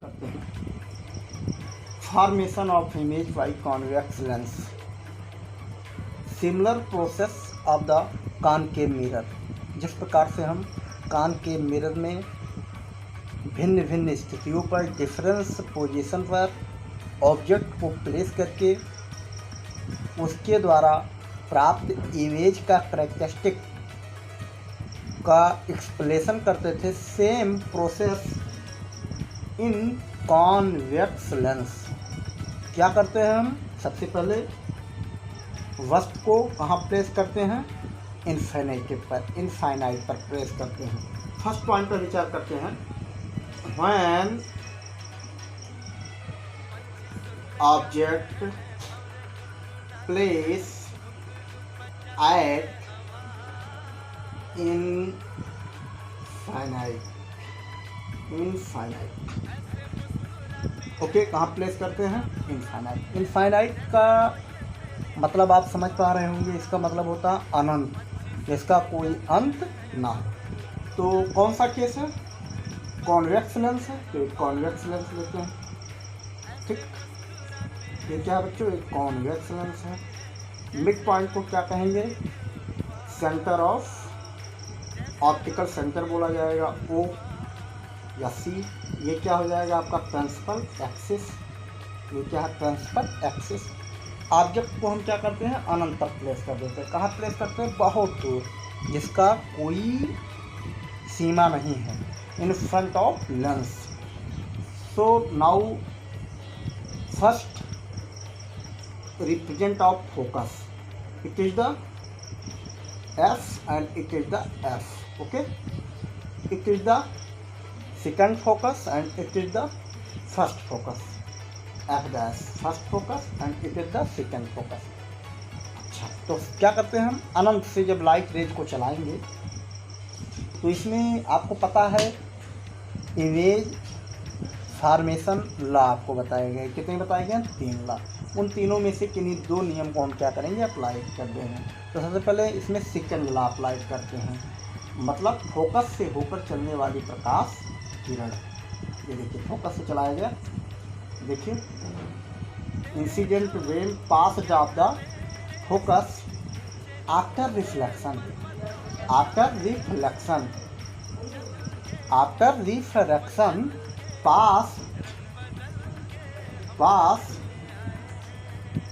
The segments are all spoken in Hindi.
करते हैं। Formation of image by convex lens, similar process of the concave mirror. जिस प्रकार से हम कॉनकेव मिरर में भिन्न भिन्न स्थितियों पर डिफरेंस पोजीशन पर ऑब्जेक्ट को प्लेस करके उसके द्वारा प्राप्त इमेज का करेक्टरिस्टिक का एक्सप्लेनेशन करते थे, same process in convex lens. क्या करते हैं हम? सबसे पहले वस्तु को कहाँ प्लेस करते हैं? इनफाइनाइट पर प्लेस करते हैं। फर्स्ट पॉइंट पर विचार करते हैं। When object place at infinite okay, कहाँ प्लेस करते हैं? इनफाइनाइट। इनफाइनाइट का मतलब आप समझ पा रहे होंगे, इसका मतलब होता है अनंत, जिसका कोई अंत ना हो। तो कौन सा केस है? कॉन्वेक्स लेंस है, तो एक कॉन्वेक्स लेंस लेते हैं। ठीक, ये क्या है बच्चों? एक कॉन्वेक्स लेंस है। मिड पॉइंट को क्या कहेंगे? सेंटर ऑफ ऑप्टिकल सेंटर बोला जाएगा, ओ या सी। ये क्या हो जाएगा? आपका प्रिंसिपल एक्सिस। ये क्या है? Principal axis. ऑब्जेक्ट को हम क्या करते हैं? अनंत तक प्लेस कर देते हैं। कहाँ प्लेस करते हैं? बहुत दूर, जिसका कोई सीमा नहीं है, in front of lens. So now first represent of focus, it is the F and it is the F. Okay, it is the second focus and it is the first focus. F dash first focus and it is the second focus. अच्छा, तो क्या करते हैं हम? अनंत से जब लाइट रेज को चलाएंगे तो इसमें आपको पता है इमेज फॉर्मेशन लॉ आपको बताए गए। कितने बताए गए? 3 लॉ। उन तीनों में से किन्हीं 2 नियम को हम क्या करेंगे? अप्लाई कर देंगे। तो सबसे पहले इसमें सेकंड लॉ अप्लाई करते हैं, मतलब फोकस से होकर चलने वाली प्रकाश किरण। ये देखिए, फोकस से चलाया गया। देखिए, incident wave pass of the focus after reflection pass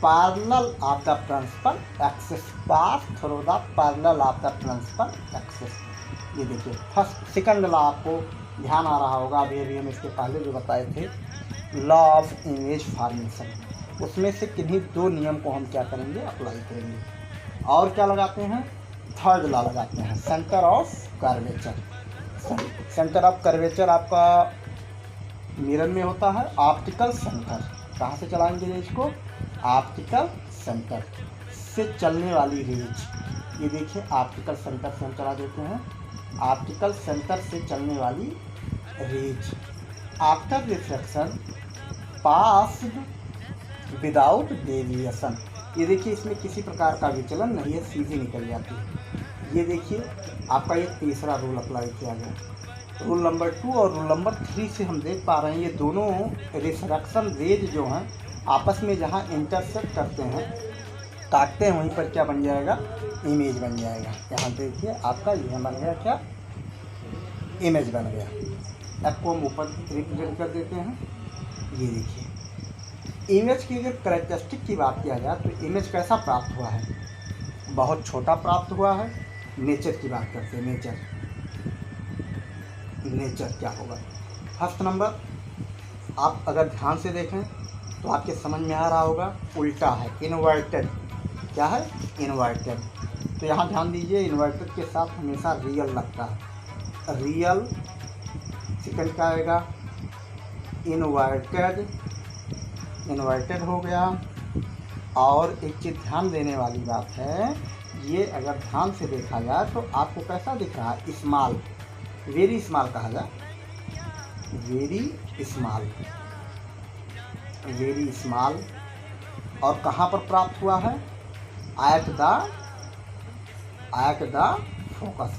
parallel of the principal axis, pass through the parallel of the principal axis। ये देखिए, फर्स्ट सेकंड लॉ आपको ध्यान आ रहा होगा। अभी हम इसके पहले जो बताए थे लॉ ऑफ इमेज फॉर्मेशन, उसमें से किन्हीं 2 नियम को हम क्या करेंगे? अप्लाई करेंगे। और क्या लगाते हैं? थर्ड लॉ लगाते हैं, centre of curvature. Centre of curvature आपका मिरर में होता है ऑप्टिकल सेंटर। कहाँ से चलाएंगे रेज को? ऑप्टिकल सेंटर से चलने वाली रेज। ये देखिए, ऑप्टिकल सेंटर से हम चला देते हैं। ऑप्टिकल सेंटर से चलने वाली raise after reflection passed without deviation. ये देखिए, इसमें किसी प्रकार का विचलन नहीं है, सीधी निकल जाती है। ये देखिए, आपका ये तीसरा रूल अप्लाई किया गया। रूल नंबर 2 और रूल नंबर 3 से हम देख पा रहे हैं ये दोनों रिफ्रैक्शन रेज जो हैं आपस में जहाँ इंटरसेक्ट करते हैं, काटते हैं, वहीं पर क्या बन जाएगा? इमेज बन जाएगा। यहाँ देखिए, आपका यह बन गया क्या? इमेज बन गया। एफ को हम ऊपर रिप्रेजेंट कर देते हैं। ये देखिए, इमेज की अगर करेक्टरिस्टिक की बात किया जाए तो इमेज कैसा प्राप्त हुआ है? बहुत छोटा प्राप्त हुआ है। नेचर की बात करते हैं। नेचर क्या होगा? फर्स्ट नंबर, आप अगर ध्यान से देखें तो आपके समझ में आ रहा होगा, उल्टा है, इन्वर्टेड। क्या है? इन्वर्टेड। तो यहाँ ध्यान दीजिए, इन्वर्टेड के साथ हमेशा रियल लगता है। रियल सेकंड क्या आएगा? इन्वर्टेड हो गया। और एक चीज़ ध्यान देने वाली बात है, ये अगर ध्यान से देखा जाए तो आपको कैसा दिख रहा है? स्मॉल, वेरी स्मॉल कहा जाए, वेरी स्मॉल। और कहाँ पर प्राप्त हुआ है? At the focus.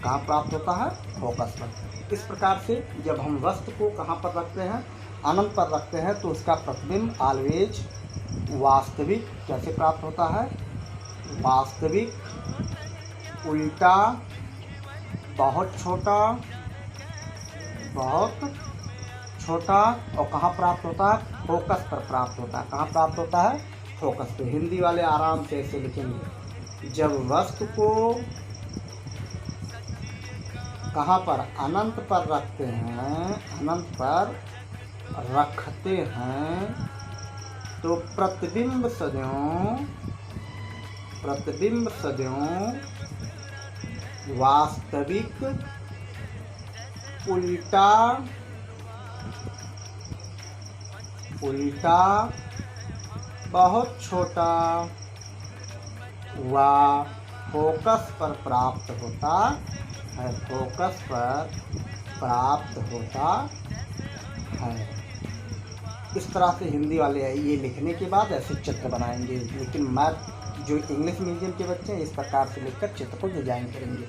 कहाँ प्राप्त होता है? फोकस पर। इस प्रकार से जब हम वस्तु को कहाँ पर रखते हैं? अनंत पर रखते हैं, तो उसका प्रतिबिंब ऑलवेज वास्तविक कैसे प्राप्त होता है? वास्तविक, उल्टा, बहुत छोटा, बहुत छोटा, और कहाँ प्राप्त होता है? फोकस पर प्राप्त होता है। कहाँ प्राप्त होता है? फोकस पे। हिंदी वाले आराम से ऐसे लिखेंगे, जब वस्तु को कहाँ पर? अनंत पर रखते हैं, अनंत पर रखते हैं, तो प्रतिबिंब सदैव वास्तविक, उल्टा, बहुत छोटा व फोकस पर प्राप्त होता है। फोकस पर प्राप्त होता है। इस तरह से हिंदी वाले ये लिखने के बाद ऐसे चित्र बनाएंगे, लेकिन मैथ जो इंग्लिश मीडियम के बच्चे हैं इस प्रकार से लिखकर चित्र को डिजाइन करेंगे।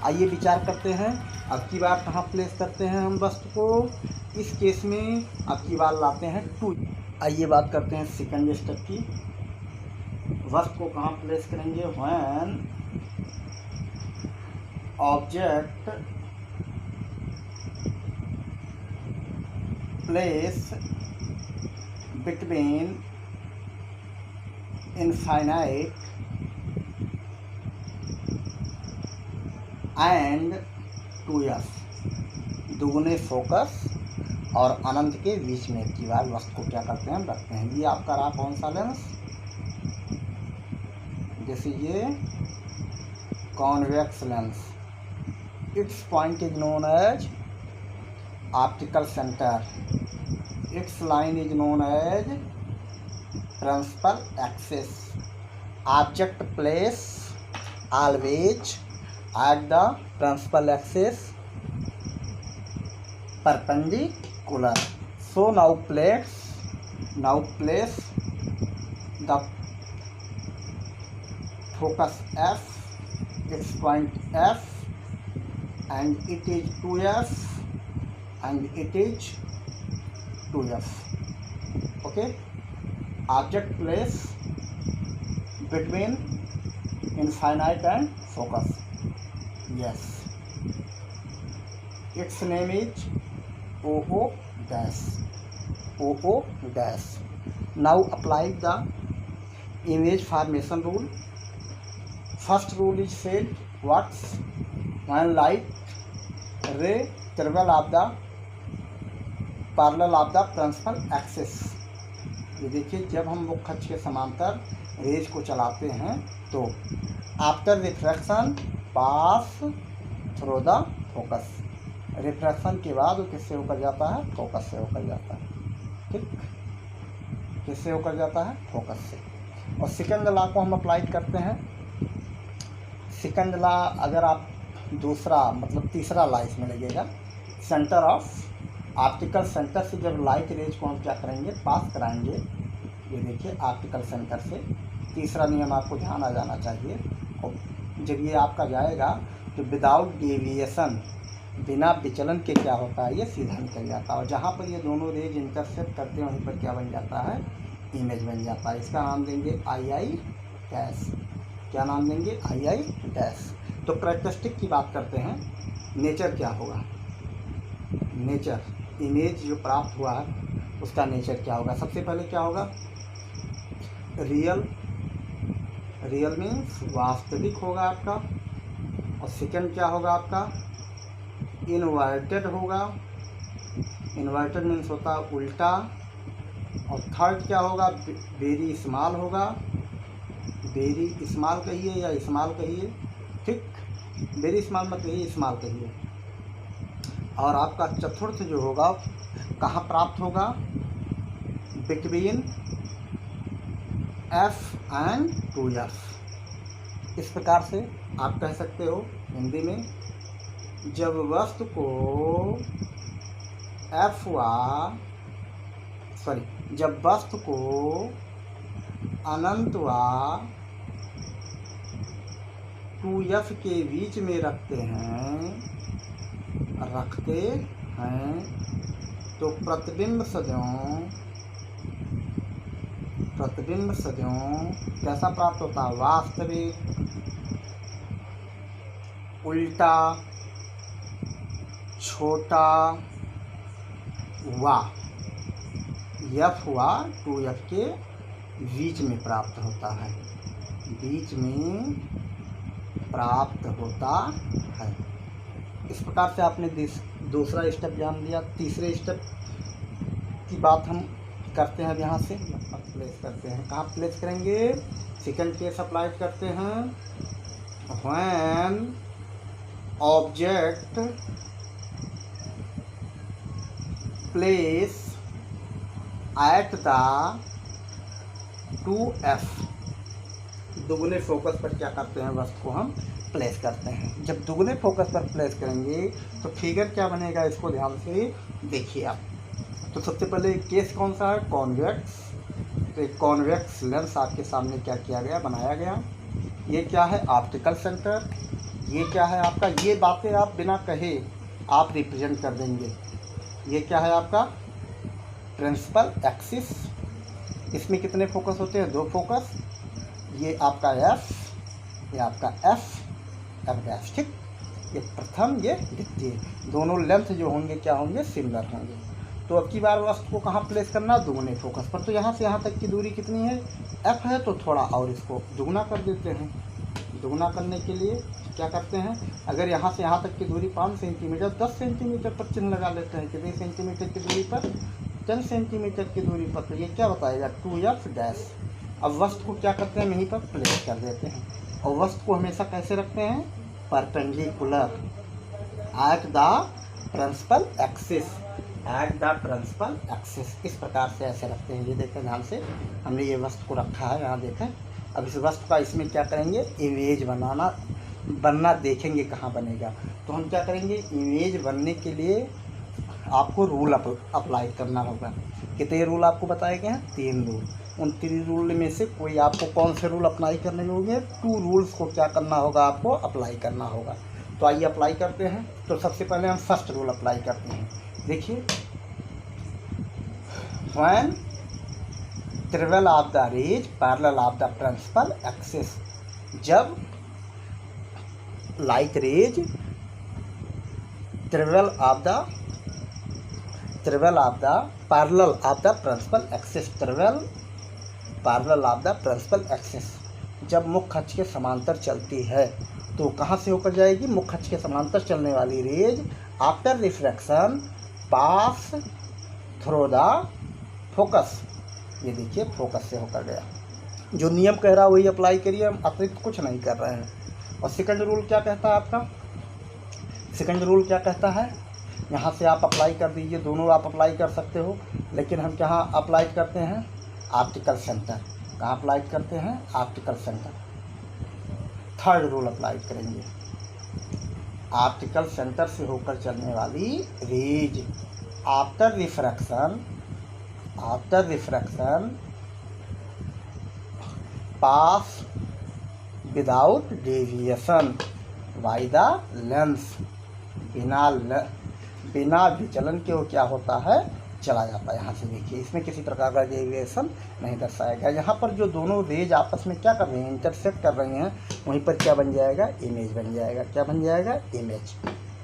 आइए विचार करते हैं, अब की बार कहाँ प्लेस करते हैं हम वस्तु को? इस केस में अब की बार लाते हैं टू। आइए बात करते हैं सेकंड स्टेप की। वस्तु को कहाँ प्लेस करेंगे? When object place between infinite and 2f, दुगुने फोकस और अनंत के बीच में की बार वस्तु को क्या करते हैं? रखते हैं। ये आपका रहा कौन सा लेंस? जैसे ये convex lens. Its point is known as optical centre. Its line is known as principal axis. Object place always at the principal axis perpendicular. So now place the focus F, its point F, and it is 2f, and it is 2f. Okay, object place between infinite and focus. Yes, its name is OO dash. OO dash. Now apply the image formation rule. First rule is said what? When light ray travel of the parallel of the principal axis. ये देखिए, जब हम मुख्य अक्ष के समांतर रेज को चलाते हैं तो after refraction pass through the focus. Refraction के बाद वो किससे होकर जाता है? फोकस से होकर जाता है। ठीक, किससे होकर जाता है? फोकस से। और सेकंड लॉ को हम अप्लाई करते हैं। सेकंड लॉ अगर आप दूसरा मतलब तीसरा लॉ इसमें लगेगा। सेंटर ऑफ ऑप्टिकल सेंटर से जब लाइट रेज को हम क्या करेंगे? पास कराएंगे। ये देखिए ऑप्टिकल सेंटर से। तीसरा नियम आपको ध्यान आ जाना चाहिए। और जब ये आपका जाएगा तो विदाउट डेविएशन, बिना विचलन के क्या होता है? ये सीधा निकल जाता है। और जहाँ पर ये दोनों रेज इंटरसेप्ट करते हैं वहीं पर क्या बन जाता है? इमेज बन जाता है। इसका नाम देंगे आई डैश। क्या नाम देंगे? I dash. तो कैरेक्टरिस्टिक की बात करते हैं। नेचर क्या होगा? नेचर, इमेज जो प्राप्त हुआ है उसका नेचर क्या होगा? सबसे पहले क्या होगा? रियल मीन्स वास्तविक होगा आपका। और सेकंड क्या होगा आपका? इन्वर्टेड होगा। इन्वर्टेड मीन्स होता है उल्टा। और थर्ड क्या होगा? वेरी स्मॉल होगा। वेरी स्मॉल कहिए या स्मॉल कहिए, ठीक, वेरी स्मॉल मत कहिए, स्मॉल कहिए। और आपका चतुर्थ जो होगा कहाँ प्राप्त होगा? Between F and 2F। इस प्रकार से आप कह सकते हो हिंदी में, जब वस्तु को जब वस्तु को अनंत व 2f के बीच में रखते हैं तो प्रतिबिंब सदियों कैसा प्राप्त होता है? वास्तविक, उल्टा, छोटा वा f हुआ 2f के बीच में प्राप्त होता है, बीच में प्राप्त होता है। इस प्रकार से आपने दूसरा स्टेप जान लिया। तीसरे स्टेप की बात हम करते हैं। अब यहाँ से प्लेस करते हैं। कहाँ प्लेस करेंगे? सेकंड केस अप्लाई करते हैं। When object place at the 2f, दुगुने फोकस पर क्या करते हैं? वस्तु को हम प्लेस करते हैं। जब दुगुने फोकस पर प्लेस करेंगे तो फिगर क्या बनेगा? इसको ध्यान से देखिए आप। तो सबसे पहले केस कौन सा है? कॉन्वेक्स। तो एक कॉन्वेक्स लेंस आपके सामने क्या किया गया? बनाया गया। ये क्या है? Optical centre. ये क्या है आपका? ये बातें आप बिना कहे आप रिप्रेजेंट कर देंगे। ये क्या है आपका? Principal axis. इसमें कितने फोकस होते हैं? 2 फोकस। ये आपका एफ, ये आपका एफ डैश, ठीक। ये प्रथम, ये द्वितीय, दोनों लेंथ जो होंगे क्या होंगे? सिमिलर होंगे। तो अब की बार वस्तु को कहाँ प्लेस करना? दुगुने फोकस पर। तो यहाँ से यहाँ तक की दूरी कितनी है? एफ है, तो थोड़ा और इसको दुगुना कर देते हैं। दुगुना करने के लिए क्या करते हैं? अगर यहाँ से यहाँ तक की दूरी 5 सेंटीमीटर, 10 सेंटीमीटर पर चिन्ह लगा लेते हैं। कितने सेंटीमीटर की दूरी पर? 10 सेंटीमीटर की दूरी पर। तो ये क्या बताएगा? 2f dash. अब वस्तु को क्या करते हैं? यहीं पर प्लेस कर देते हैं। और वस्तु को हमेशा कैसे रखते हैं? Perpendicular at the principal axis, इस प्रकार से ऐसे रखते हैं। ये देखें ध्यान से, हमने ये वस्तु को रखा है, यहाँ देखें। अब इस वस्तु का इसमें क्या करेंगे? इमेज बनना देखेंगे कहाँ बनेगा। तो हम क्या करेंगे? इमेज बनने के लिए आपको रूल अप्लाई करना होगा। कितने रूल आपको बताए गए हैं? 3 रूल। उन 3 रूल में से कोई आपको कौन से रूल अप्लाई करने होंगे? 2 रूल्स को क्या करना होगा? आपको अप्लाई करना होगा। तो आइए अप्लाई करते हैं। तो सबसे पहले हम फर्स्ट रूल अप्लाई करते हैं। देखिए, when travel of the rays parallel of the principal axis, जब light rays travel of the parallel of the principal axis, parallel of the principal axis, जब मुख्य अक्ष के समांतर चलती है तो कहाँ से होकर जाएगी? मुख्य अक्ष के समांतर चलने वाली raise after refraction pass through the focus. ये देखिए, फोकस से होकर गया। जो नियम कह रहा है वही अप्लाई करिए, हम अतिरिक्त कुछ नहीं कर रहे हैं। और सेकंड रूल क्या कहता है आपका? सेकंड रूल क्या कहता है? यहाँ से आप अप्लाई कर दीजिए, दोनों आप अप्लाई कर सकते हो, लेकिन हम कहाँ अप्लाई करते हैं? Optical centre. कहाँ अप्लाई करते हैं? Optical centre. Third rule apply करेंगे, ऑप्टिकल सेंटर से होकर चलने वाली raise after refraction pass without deviation by the lens, बिना विचलन के वो क्या होता है? चला जाता है। यहाँ से देखिए, इसमें किसी प्रकार का डेविएशन नहीं दर्शाएगा। यहाँ पर जो दोनों रेज आपस में क्या कर रही हैं? इंटरसेक्ट कर रही हैं। वहीं पर क्या बन जाएगा? इमेज बन जाएगा। क्या बन जाएगा? इमेज।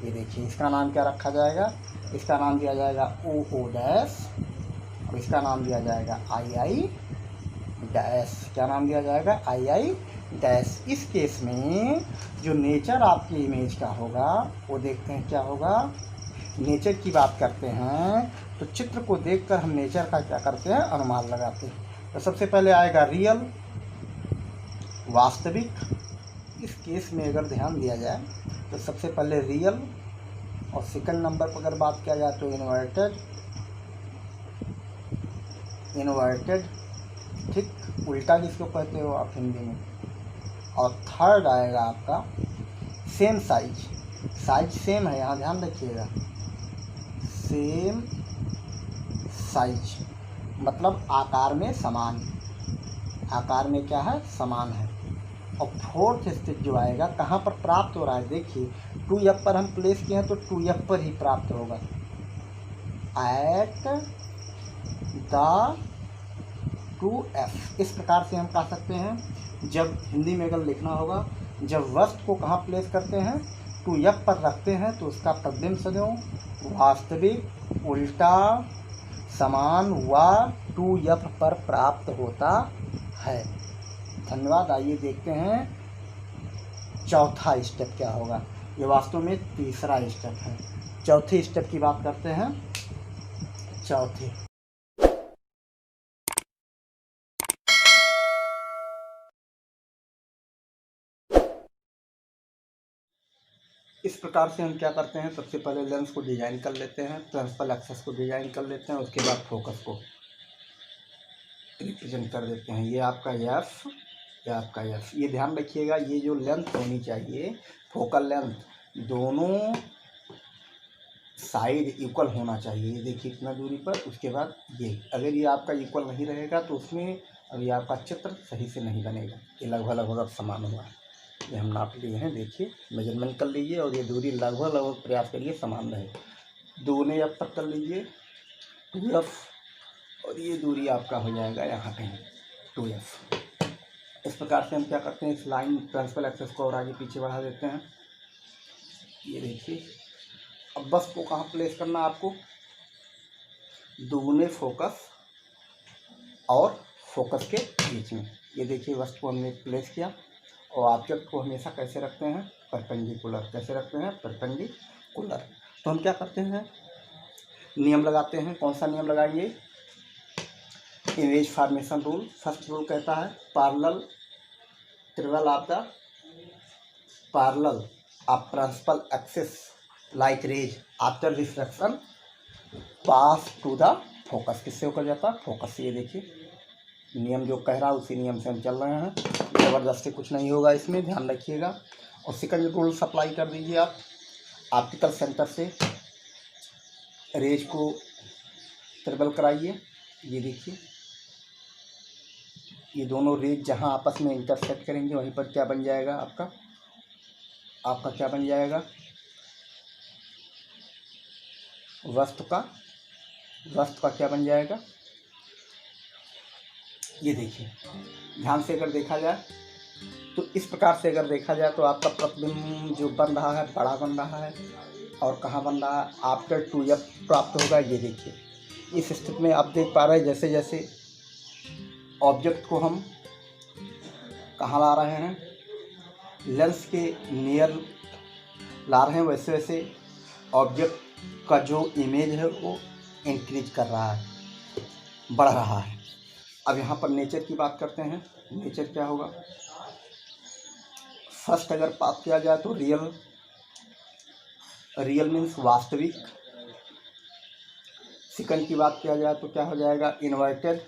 ये देखिए, इसका नाम क्या रखा जाएगा? इसका नाम दिया जाएगा OO डैश, और इसका नाम दिया जाएगा II डैश। क्या नाम दिया जाएगा? II dash. इस केस में जो नेचर आपकी इमेज का होगा वो देखते हैं क्या होगा? नेचर की बात करते हैं तो चित्र को देखकर हम नेचर का क्या करते हैं? अनुमान लगाते हैं। तो सबसे पहले आएगा रियल, वास्तविक। इस केस में अगर ध्यान दिया जाए तो सबसे पहले रियल, और सेकंड नंबर पर अगर बात किया जाए तो इन्वर्टेड, ठीक, उल्टा जिसको कहते हो आप हिंदी में। और थर्ड आएगा आपका सेम साइज सेम है, यहाँ ध्यान रखिएगा, सेम साइज मतलब आकार में समान, आकार में क्या है? समान है। और फोर्थ स्टेप जो आएगा कहाँ पर प्राप्त हो रहा है, देखिए 2F पर हम प्लेस किए हैं तो 2F पर ही प्राप्त होगा। एट द 2F, इस प्रकार से हम कह सकते हैं। जब हिंदी में अगर लिखना होगा, जब वस्तु को कहाँ प्लेस करते हैं, 2F पर रखते हैं तो उसका प्रतिबिंब सदैव वास्तविक, उल्टा, समान व 2F पर प्राप्त होता है। धन्यवाद। आइए देखते हैं चौथा स्टेप क्या होगा। ये वास्तव में तीसरा स्टेप है। चौथे स्टेप की बात करते हैं। चौथे इस प्रकार से हम क्या करते हैं, सबसे पहले लेंस को डिजाइन कर लेते हैं, प्रिंसिपल एक्सेस को डिजाइन कर लेते हैं, उसके बाद फोकस को रिप्रेजेंट कर देते हैं। ये आपका एफ, ये आपका एफ। ये ध्यान रखिएगा, ये जो लेंथ होनी चाहिए, फोकल लेंथ दोनों साइड इक्वल होना चाहिए। ये देखिए इतना दूरी पर, उसके बाद ये, अगर ये आपका इक्वल नहीं रहेगा तो उसमें अभी आपका चित्र सही से नहीं बनेगा। ये लगभग लगभग समान हुआ है। ये हम नाप लिए हैं, देखिए मेजरमेंट कर लीजिए और ये दूरी लगभग लगभग प्रयास करिए समान रहे। दोनों एफ तक कर लीजिए 2F, और ये दूरी आपका हो जाएगा यहाँ कहीं 2F। इस प्रकार से हम क्या करते हैं, इस लाइन प्रिंसिपल एक्सेस को और आगे पीछे बढ़ा देते हैं। ये देखिए, अब बस को कहाँ प्लेस करना है आपको, दोगुने फोकस और फोकस के बीच में। ये देखिए वस्तु को हमने प्लेस किया, और ऑब्जेक्ट को हमेशा कैसे रखते हैं, परपेंडिकुलर। कैसे रखते हैं, परपेंडिकुलर। तो हम क्या करते हैं, नियम लगाते हैं। कौन सा नियम लगाएंगे, image formation rule. First rule कहता है parallel travel of the parallel of principal axis light rays after refraction pass to the focus. किससे होकर जाता है, फोकस से। ये देखिए नियम जो कह रहा है उसी नियम से हम चल रहे हैं, ज़बरदस्ती कुछ नहीं होगा इसमें, ध्यान रखिएगा। और सेकंड रूल सप्लाई कर दीजिए आप, ऑप्टिकल सेंटर से रेज को ट्रिबल कराइए। ये देखिए, ये दोनों रेज जहां आपस में इंटरसेक्ट करेंगे वहीं पर क्या बन जाएगा, आपका क्या बन जाएगा, वस्तु का क्या बन जाएगा। ये देखिए ध्यान से अगर देखा जाए तो इस प्रकार से अगर देखा जाए तो आपका प्रतिबिंब जो बन रहा है बड़ा बन रहा है, और कहाँ बन रहा है, आफ्टर 2F प्राप्त होगा। ये देखिए इस स्थिति में आप देख पा रहे हैं, जैसे जैसे ऑब्जेक्ट को हम कहाँ ला रहे हैं, लेंस के नियर ला रहे हैं, वैसे वैसे ऑब्जेक्ट का जो इमेज है वो इंक्रीज कर रहा है, बढ़ रहा है। अब यहाँ पर नेचर की बात करते हैं। नेचर क्या होगा, फर्स्ट अगर बात किया जाए तो रियल मीन्स वास्तविक। सेकंड की बात किया जाए तो क्या हो जाएगा, इन्वर्टेड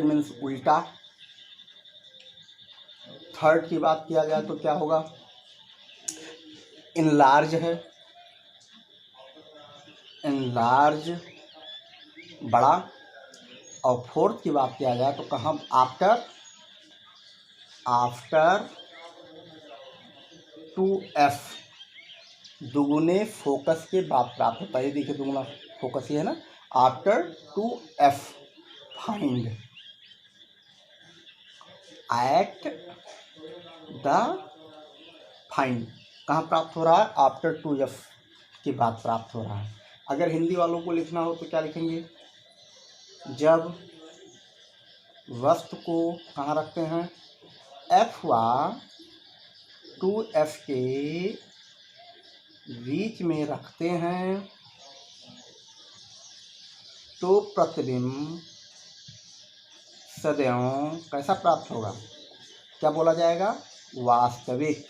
मीन्स उल्टा। थर्ड की बात किया जाए तो क्या होगा, इनलार्ज है, इनलार्ज बड़ा। और फोर्थ की बात किया जाए तो कहाँ, आफ्टर 2F दुगुने फोकस के बाद प्राप्त होता है। ये देखिए दुगुना फोकस ये है ना, after 2F find at the find, कहाँ प्राप्त हो रहा है, आफ्टर 2F के बाद प्राप्त हो रहा है। अगर हिंदी वालों को लिखना हो तो क्या लिखेंगे, जब वस्तु को कहाँ रखते हैं, F व 2F के बीच में रखते हैं तो प्रतिबिंब सदैव कैसा प्राप्त होगा, क्या बोला जाएगा, वास्तविक।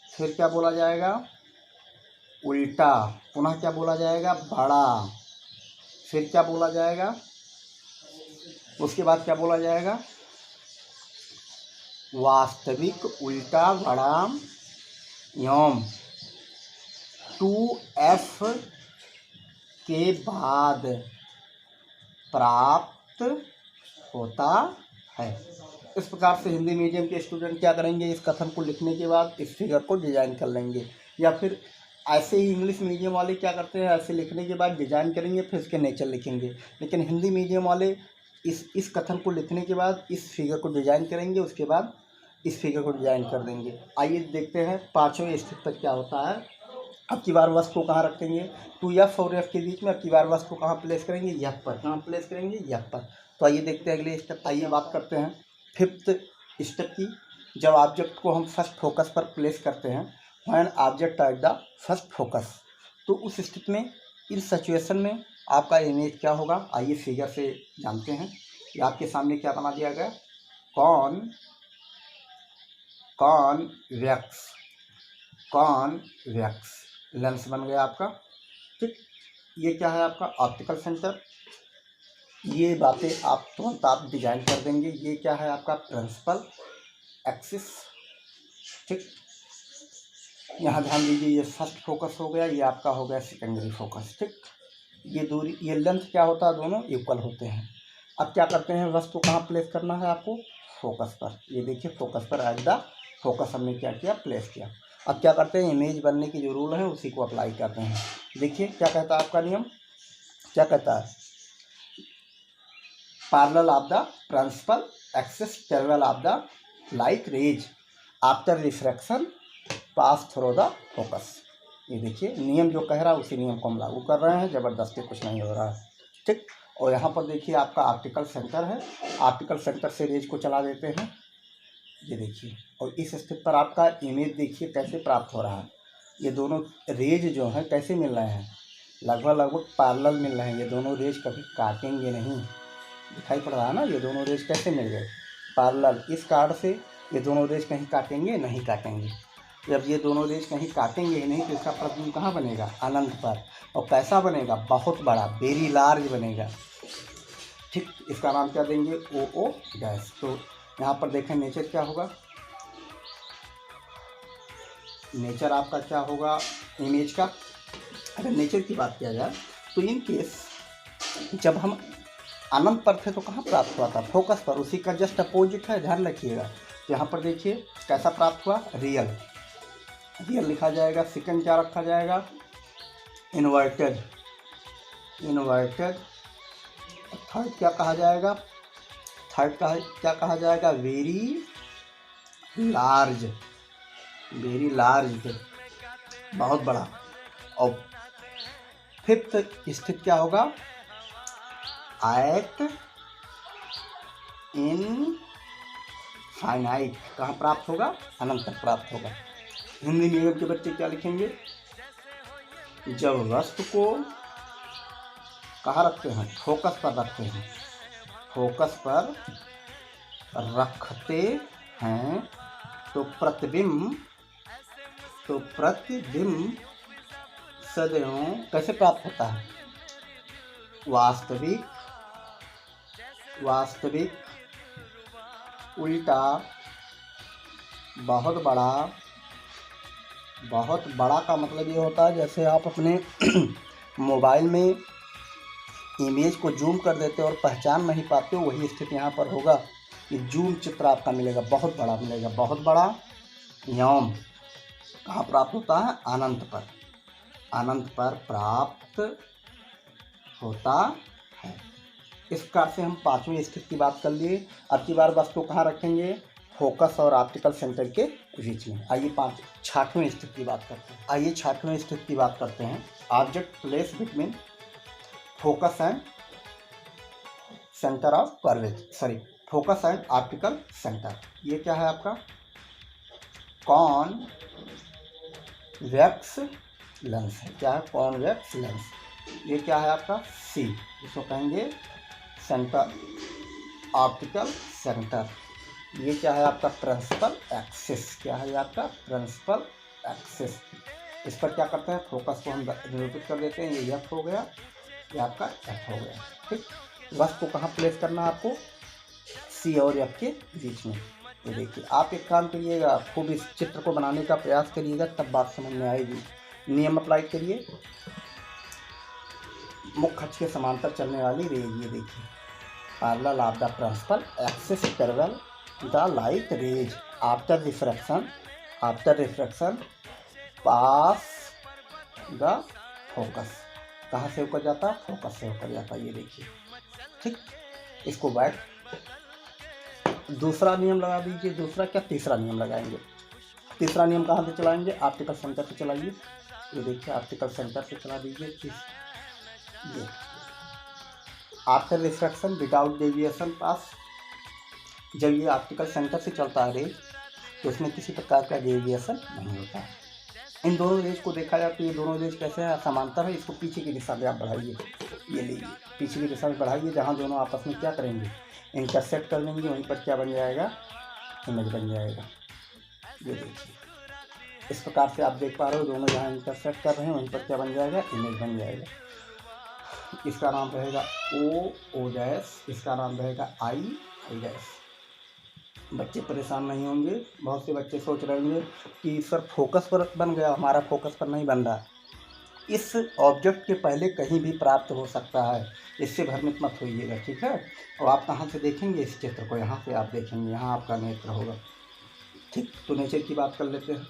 फिर क्या बोला जाएगा, उल्टा। पुनः क्या बोला जाएगा, बड़ा। फिर क्या बोला जाएगा, उसके बाद क्या बोला जाएगा, वास्तविक, उल्टा, बड़ा एवं 2F के बाद प्राप्त होता है। इस प्रकार से हिंदी मीडियम के स्टूडेंट क्या करेंगे, इस कथन को लिखने के बाद इस फिगर को डिजाइन कर लेंगे, या फिर ऐसे ही इंग्लिश मीडियम वाले क्या करते हैं, ऐसे लिखने के बाद डिजाइन करेंगे फिर इसके नेचर लिखेंगे। लेकिन हिंदी मीडियम वाले इस कथन को लिखने के बाद इस फिगर को डिजाइन करेंगे, उसके बाद इस फिगर को डिजाइन कर देंगे। आइए देखते हैं पाँचवें स्टेप पर क्या होता है। अब की बार वस्तु को कहाँ रखेंगे, 2F और F के बीच में अब की बार वस्तु को कहाँ प्लेस करेंगे, F पर। कहाँ प्लेस करेंगे, F पर। तो आइए देखते हैं अगले स्टेप। आइए बात करते हैं फिफ्थ स्टेप की। जब ऑब्जेक्ट को हम फर्स्ट फोकस पर प्लेस करते हैं, when object at the first focus, तो उस स्थिति में, इस सिचुएशन में आपका इमेज क्या होगा, आइए फिगर से जानते हैं। ये आपके सामने क्या बना दिया गया, कॉन्वेक्स लेंस बन गया आपका। ठीक, ये क्या है आपका ऑप्टिकल सेंटर। ये बातें आप तुरंत आप डिजाइन कर देंगे। ये क्या है आपका प्रिंसिपल एक्सिस। ठीक, यहाँ ध्यान दीजिए, ये फर्स्ट फोकस हो गया, ये आपका हो गया सेकेंडरी फोकस। ठीक, ये दूरी, ये लेंथ क्या होता है, दोनों इक्वल होते हैं। अब क्या करते हैं, वस्तु कहाँ प्लेस करना है आपको, फोकस पर। ये देखिए फोकस पर एट द फोकस हमने क्या किया, प्लेस किया। अब क्या करते हैं, इमेज बनने की जो रूल है उसी को अप्लाई करते हैं। देखिए क्या कहता है आपका नियम, क्या कहता है, parallel of the principal axis parallel of the light rays after refraction pass through the focus. ये देखिए नियम जो कह रहा है उसी नियम को हम लागू कर रहे हैं, ज़बरदस्ती कुछ नहीं हो रहा है। ठीक, और यहाँ पर देखिए आपका ऑप्टिकल सेंटर है, ऑप्टिकल सेंटर से रेज को चला देते हैं। ये देखिए, और इस स्थिति पर आपका इमेज देखिए कैसे प्राप्त हो रहा है। ये दोनों रेज जो हैं कैसे मिल रहे हैं, लगभग पैरेलल मिल रहे हैं। ये दोनों रेज कभी काटेंगे नहीं, दिखाई पड़ रहा है ना, ये दोनों रेज कैसे मिल गए, पैरेलल। इस कार्ड से ये दोनों रेज कहीं काटेंगे नहीं, काटेंगे। जब ये दोनों रेज कहीं काटेंगे ही नहीं तो इसका प्रतिबिंब कहाँ बनेगा, अनंत पर। और कैसा बनेगा, बहुत बड़ा, वेरी लार्ज बनेगा। ठीक, इसका नाम क्या देंगे, OO डैश। तो यहाँ पर देखें नेचर क्या होगा, नेचर आपका क्या होगा इमेज का। अगर नेचर की बात किया जाए तो इन केस जब हम अनंत पर थे तो कहाँ प्राप्त हुआ था, फोकस पर। उसी का जस्ट अपोजिट है, ध्यान रखिएगा। तो यहाँ पर देखिए कैसा प्राप्त हुआ, रियल लिखा जाएगा। सेकंड क्या रखा जाएगा, इन्वर्टेड। थर्ड क्या कहा जाएगा, क्या कहा जाएगा, वेरी लार्ज, बहुत बड़ा। और फिफ्थ स्थिति क्या होगा, एट इनफाइनाइट। कहाँ प्राप्त होगा, अनंत तक प्राप्त होगा। हिंदी मीडियम के बच्चे क्या लिखेंगे, जब वस्तु को कहाँ रखते हैं, फोकस पर रखते हैं, फोकस पर रखते हैं तो प्रतिबिंब सदैव कैसे प्राप्त होता है, वास्तविक उल्टा बहुत बड़ा का मतलब ये होता है जैसे आप अपने मोबाइल में इमेज को जूम कर देते हो और पहचान नहीं पाते हो, वही स्थिति यहाँ पर होगा कि जूम चित्र आपका मिलेगा, बहुत बड़ा मिलेगा। बहुत बड़ा यौम कहाँ प्राप्त होता है, अनंत पर प्राप्त होता है। इस प्रकार से हम पांचवें स्थिति की बात कर लिए। अब की बार वस्तु कहाँ रखेंगे, फोकस और ऑप्टिकल सेंटर के बीच में। आइए छठवें स्थिति की बात करते हैं। Object place between focus and centre of curvature, focus and optical centre. ये क्या है आपका, कॉन्वेक्स लेंस है। क्या है, कॉन्वेक्स लेंस। ये क्या है आपका, C, इसको कहेंगे सेंटर, ऑप्टिकल सेंटर। ये क्या है आपका, प्रिंसिपल एक्सिस। क्या है आपका, प्रिंसिपल एक्सिस। इस पर क्या करते हैं, फोकस को हम निरूपित कर देते हैं। ये F हो गया, ये आपका F हो गया। ठीक, वस्तु को कहाँ प्लेस करना है आपको, C और F के बीच में। ये देखिए, आप एक काम करिएगा, खूब इस चित्र को बनाने का प्रयास करिएगा, तब बात समझ में आएगी। नियम अप्लाई करिए, मुख्य अक्ष के समांतर चलने वाली रेज। ये देखिए, parallel of the principal axis parallel the light rays after refraction pass the focus. कहाँ से होकर जाता है? फोकस से होकर जाता है। ये देखिए, ठीक। इसको बैठ दूसरा नियम लगा दीजिए। दूसरा क्या, तीसरा नियम लगाएंगे। तीसरा नियम कहाँ से चलाएंगे? ऑप्टिकल सेंटर से चलाइए। ये देखिए, ऑप्टिकल सेंटर से चला दीजिए। ये आफ्टर रिफ्रैक्शन विदाउट डेविएशन पास। जब ये ऑप्टिकल सेंटर से चलता है रेज तो इसमें किसी प्रकार का डेविएशन नहीं होता है। इन दोनों रेज को देखा जाए तो ये दोनों रेज कैसे हैं? समांतर है। इसको पीछे की दिशा में आप बढ़ाइए। ये लीजिए, पीछे की दिशा में बढ़ाइए। जहाँ दोनों आपस में क्या करेंगे? इंटरसेक्ट कर लेंगे। वहीं पर क्या बन जाएगा? इमेज बन जाएगा। ये देखिए, इस प्रकार से आप देख पा रहे हो, दोनों जहाँ इंटरसेक्ट कर रहे हैं वहीं पर क्या बन जाएगा? इमेज बन जाएगा। इसका नाम रहेगा ओ डैश, इसका नाम रहेगा आई डैश। बच्चे परेशान नहीं होंगे। बहुत से बच्चे सोच रहे होंगे कि सर फोकस पर बन गया, हमारा फोकस पर नहीं बन रहा। इस ऑब्जेक्ट के पहले कहीं भी प्राप्त हो सकता है, इससे भ्रमित मत होइएगा, ठीक है। और आप कहाँ से देखेंगे इस चित्र को? यहाँ से आप देखेंगे, यहाँ आपका नेत्र होगा, ठीक। तो नेचर की बात कर लेते हैं।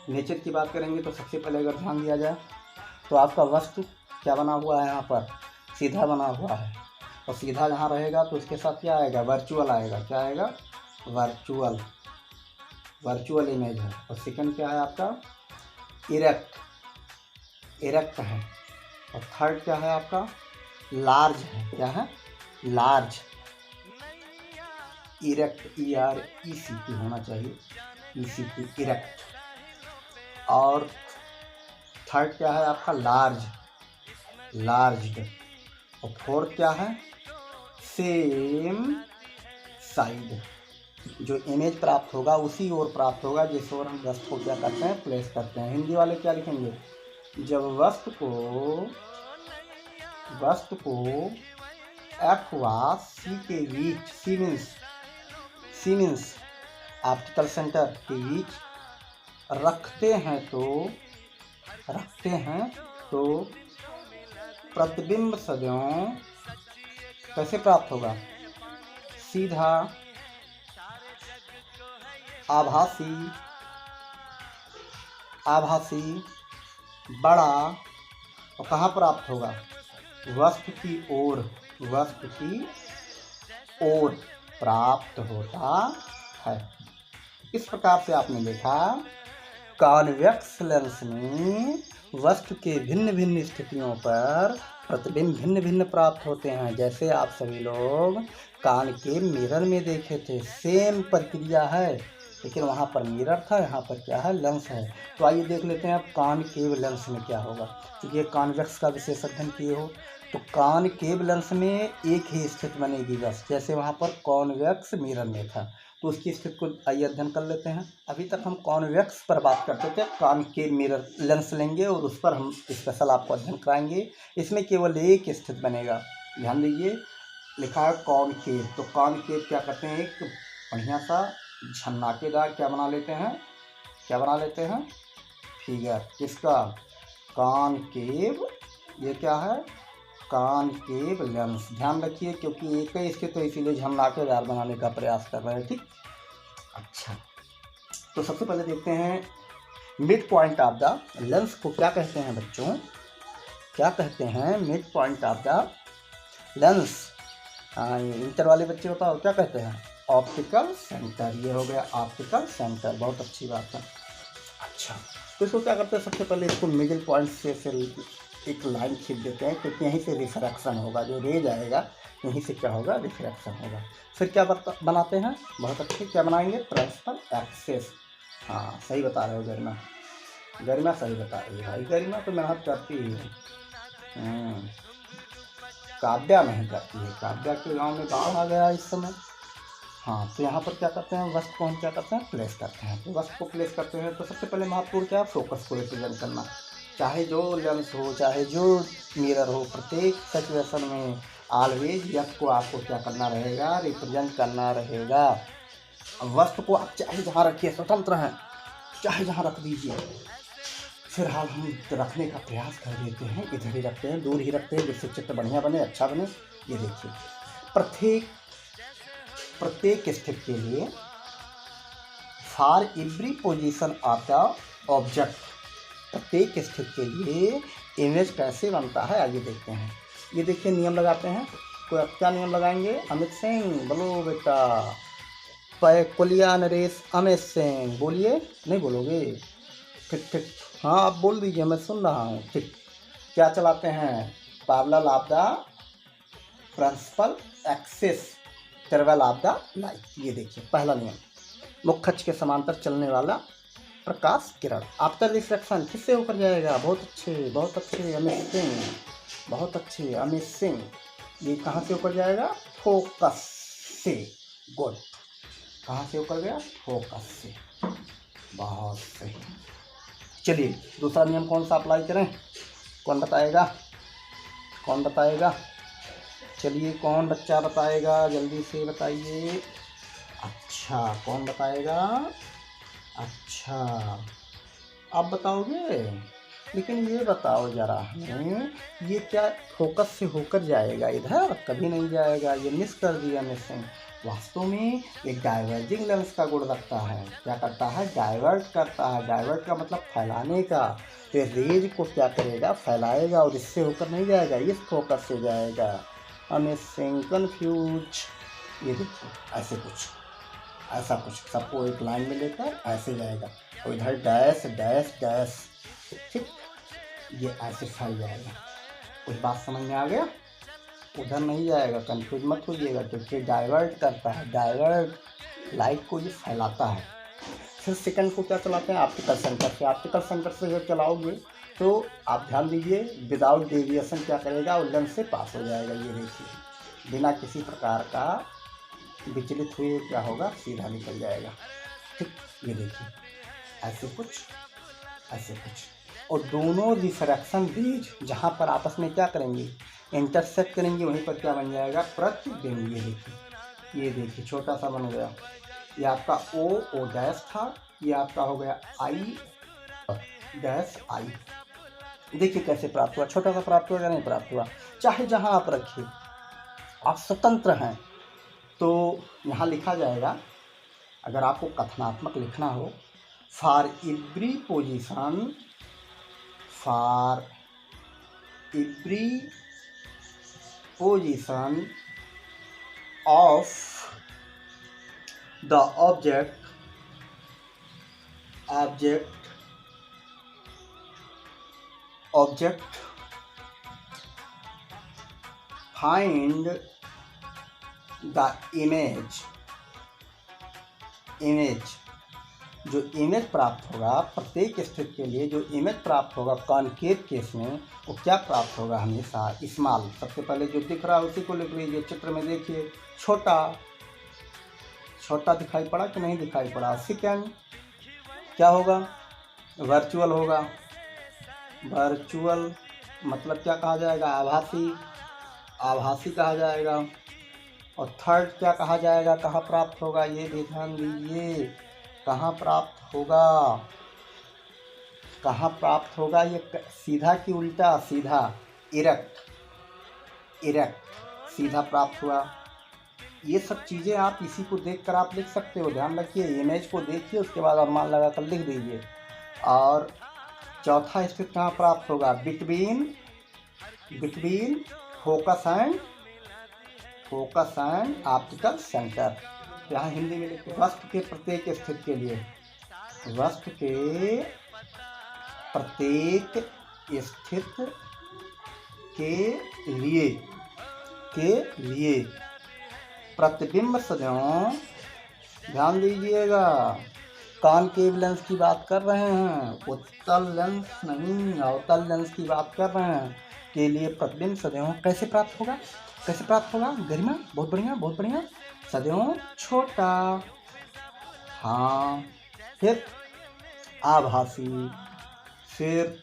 नेचर की बात करेंगे तो सबसे पहले अगर ध्यान दिया जाए तो आपका वस्तु क्या बना हुआ है? यहाँ पर सीधा बना हुआ है। और सीधा जहाँ रहेगा तो उसके साथ क्या आएगा? वर्चुअल आएगा। क्या आएगा? वर्चुअल इमेज है। और सेकंड क्या है आपका? इरेक्ट है। और थर्ड क्या है आपका? लार्ज है। क्या है? लार्ज। इरेक्ट, ERECT होना चाहिए, ECT, इरेक्ट। और थर्ड क्या है आपका? लार्ज्ड। और फोर्थ क्या है? Same side. जो इमेज प्राप्त होगा उसी ओर प्राप्त होगा जिस ओर हम वस्तु को क्या करते हैं? प्लेस करते हैं। हिंदी वाले क्या लिखेंगे? जब वस्तु को F व C के बीच, C मीन्स ऑप्टिकल सेंटर के बीच रखते हैं तो प्रतिबिंब सदैव कैसे प्राप्त होगा? सीधा, आभासी, बड़ा। और कहाँ प्राप्त होगा? वस्तु की ओर प्राप्त होता है। इस प्रकार से आपने देखा कॉन्वेक्स लेंस में वस्तु के भिन्न भिन्न स्थितियों पर प्रतिबिंब भिन्न भिन्न प्राप्त होते हैं। जैसे आप सभी लोग कॉनकेव मिरर में देखे थे, सेम प्रक्रिया है, लेकिन वहाँ पर मिरर था, यहाँ पर क्या है? लेंस है। तो आइए देख लेते हैं अब कॉनकेव लेंस में क्या होगा। क्योंकि कॉन्वेक्स का विशेष अध्ययन किए हो तो कॉनकेव लेंस में एक ही स्थिति बनेगी बस, जैसे वहाँ पर कॉन्वेक्स मिरर में था। तो उसकी स्थिति को आइए अध्ययन कर लेते हैं। अभी तक हम कॉन्वेक्स पर बात करते थे, कॉनकेव मिरर लेंस लेंगे और उस पर हम स्पेशल आपको अध्ययन कराएंगे। इसमें केवल एक स्थिति बनेगा। ध्यान दीजिए, लिखा है कॉनकेव। तो कॉनकेव क्या करते हैं? एक बढ़िया सा झन्नाकेदार क्या बना लेते हैं? फिगर। किसका? कॉनकेव। ये क्या है? Concave lens. ध्यान रखिए, क्योंकि एक ही स्थिति तो इसीलिए झन्नाकेदार बनाने का प्रयास कर रहे हैं, ठीक। अच्छा, तो सबसे पहले देखते हैं mid point of the lens को क्या कहते हैं बच्चों? क्या कहते हैं? Mid point of the lens. Inter वाले बच्चे बताओ क्या कहते हैं? Optical centre. ये हो गया ऑप्टिकल सेंटर, बहुत अच्छी बात है। अच्छा, तो इसको क्या करते हैं? सबसे पहले इसको मिडिल पॉइंट से एक लाइन खींच देते हैं, क्योंकि यहीं से रिफ्रैक्शन होगा। जो रेज आएगा यहीं से क्या होगा? रिफ्रैक्शन होगा। फिर क्या बनाते हैं? बहुत अच्छे, क्या बनाएंगे? Principal axis. हाँ, सही बता रहे हो गरिमा सही बता रही है भाई। गरिमा तो मेहनत करती है, काव्या नहीं करती है। काव्या के गाँव में गाँव आ गया इस समय। हाँ, तो यहाँ पर क्या करते हैं? वस्तु को हम क्या करते हैं? प्लेस करते हैं। तो वस्तु को प्लेस करते हैं तो सबसे पहले महत्वपूर्ण क्या है? फोकस को रिप्रेजेंट करना। चाहे जो लेंस हो, चाहे जो मिरर हो, प्रत्येक सिचुएशन में ऑलवेज यस को आपको क्या करना रहेगा? रिप्रेजेंट करना रहेगा। वस्तु को आप चाहे जहाँ रखिए, स्वतंत्र हैं, चाहे जहाँ रख दीजिए। फिलहाल हम रखने का प्रयास कर देते हैं, इधर ही रखते हैं, दूर ही रखते हैं, जिससे चित्र बढ़िया बने, अच्छा बने। ये देखिए, प्रत्येक स्थिति के लिए for every position of the object, प्रत्येक स्थिति के लिए इमेज कैसे बनता है आइए देखते हैं। ये देखिए नियम लगाते हैं। कोई क्या नियम लगाएंगे? अमित सिंह बोलो बेटा। कुलिया नरेश अमित सिंह बोलिए। नहीं बोलोगे? ठीक ठीक, हाँ आप बोल दीजिए, मैं सुन रहा हूँ। ठीक, क्या चलाते हैं? Parallel of the principal axis, parallel of the light. ये देखिए पहला नियम, मुख्य अक्ष के समांतर चलने वाला प्रकाश किरण। आफ्टर रिफ्लेक्शन फिर से होकर जाएगा। बहुत अच्छे अमित सिंह, बहुत अच्छे अमित सिंह। ये कहाँ से होकर जाएगा? फोकस से। गुड, कहाँ से होकर गया? फोकस से। बहुत सही। चलिए दूसरा नियम कौन सा अप्लाई करें? कौन बताएगा? कौन बताएगा? चलिए कौन बच्चा बताएगा? जल्दी से बताइए। अच्छा, कौन बताएगा? अच्छा आप बताओगे, लेकिन ये बताओ जरा हमें, ये क्या फोकस से होकर जाएगा? इधर कभी नहीं जाएगा, ये मिस कर दिया मिसिंग। वास्तव में एक डाइवर्जिंग लेंस का गुण रखता है। क्या करता है? डाइवर्ट करता है। डाइवर्ट का मतलब फैलाने का। तो रेज को क्या करेगा? फैलाएगा और इससे होकर नहीं जाएगा, इस फोकस से जाएगा। Missing confuse. ये देखिए ऐसे कुछ, ऐसा कुछ सबको एक लाइन में लेकर ऐसे जाएगा, और इधर डैश डैश डैश। ठीक, ये ऐसे फैल जाएगा। कुछ बात समझ में आ गया? उधर नहीं जाएगा, कंफ्यूज मत होइएगा, क्योंकि डाइवर्ट करता है। डाइवर्ट लाइट को ये फैलाता है। फिर सेकंड को क्या चलाते हैं? ऑप्टिकल सेंटर से। ऑप्टिकल सेंटर से जब चलाओगे तो आप ध्यान दीजिए, विदाउट डेविएशन क्या करेगा? वो लेंस से पास हो जाएगा। ये देखिए, बिना किसी प्रकार का विचलित हुए क्या होगा? सीधा निकल जाएगा। ठीक, ये देखिए ऐसे कुछ, ऐसे कुछ। और दोनों रिफ्रैक्शन रेज जहाँ पर आपस में क्या करेंगे? इंटरसेक्ट करेंगे, वहीं पर क्या बन जाएगा? प्रतिबिंब। ये देखिए, ये देखिए छोटा सा बन गया। ये आपका ओ डैश था, ये आपका हो गया आई डैश आई। देखिए कैसे प्राप्त हुआ? छोटा सा प्राप्त हुआ या नहीं प्राप्त हुआ? चाहे जहाँ आप रखिए, आप स्वतंत्र हैं। तो यहाँ लिखा जाएगा, अगर आपको कथनात्मक लिखना हो, for every position, for every position of the object find the image. जो इमेज प्राप्त होगा प्रत्येक स्थिति के लिए, जो इमेज प्राप्त होगा कॉनकेव केस में, वो क्या प्राप्त होगा? हमेशा स्मॉल। सबसे पहले जो दिख रहा है उसी को लिख लीजिए। चित्र में देखिए, छोटा छोटा दिखाई पड़ा कि नहीं दिखाई पड़ा? सेकंड क्या होगा? वर्चुअल होगा। वर्चुअल मतलब क्या कहा जाएगा? आभासी। आभासी कहा जाएगा। और थर्ड क्या कहा जाएगा? कहाँ प्राप्त होगा? ये भी ध्यान दीजिए, कहाँ प्राप्त होगा? कहाँ प्राप्त होगा? ये सीधा की उल्टा? सीधा, इरेक्ट, सीधा प्राप्त हुआ। ये सब चीज़ें आप इसी को देखकर आप लिख सकते हो। ध्यान रखिए, इमेज को देखिए, उसके बाद अनुमान लगा कर लिख दीजिए। और चौथा स्थिति कहाँ प्राप्त होगा? Between focus and optical centre. यहाँ हिंदी में लिखते हैं, वस्तु के प्रत्येक स्थिति के लिए, वस्तु के प्रत्येक स्थिति के लिए प्रतिबिंब सदैव, ध्यान दीजिएगा, कॉनकेव लेंस की बात कर रहे हैं, उत्तल लेंस नहीं, अवतल लेंस की बात कर रहे हैं, के लिए प्रतिबिंब सदैव कैसे प्राप्त होगा? कैसे प्राप्त होगा? गरिमा, बहुत बढ़िया, बहुत बढ़िया। सदैव छोटा, हाँ। फिर आभासी, फिर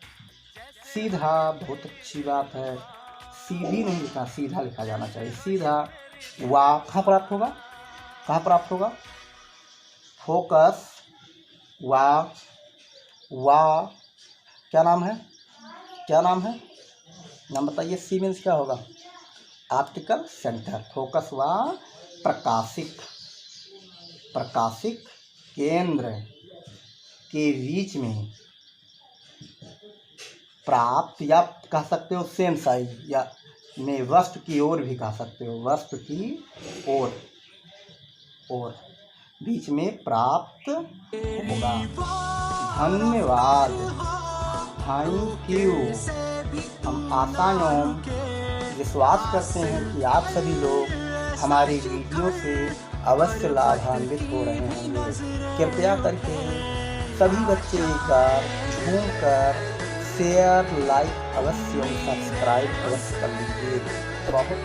सीधा, बहुत अच्छी बात है। सीधी नहीं लिखा, सीधा लिखा जाना चाहिए, सीधा। वाह, कहाँ प्राप्त होगा? कहाँ प्राप्त होगा? फोकस, वाह, क्या नाम है? क्या नाम है? नाम बताइए। सी मीन्स क्या होगा? Optical centre. फोकस हुआ प्रकाशिक केंद्र के बीच में प्राप्त, या कह सकते हो सेम साइज, या में वस्तु की ओर भी कह सकते हो, वस्तु की ओर बीच में प्राप्त होगा। धन्यवाद, थैंक यू। हम आशा एवं विश्वास करते हैं कि आप सभी लोग हमारी वीडियो से अवश्य लाभान्वित हो रहे होंगे। कृपया करके सभी बच्चे एक बार झूमकर शेयर, लाइक अवश्य और सब्सक्राइब अवश्य कर लीजिए। बहुत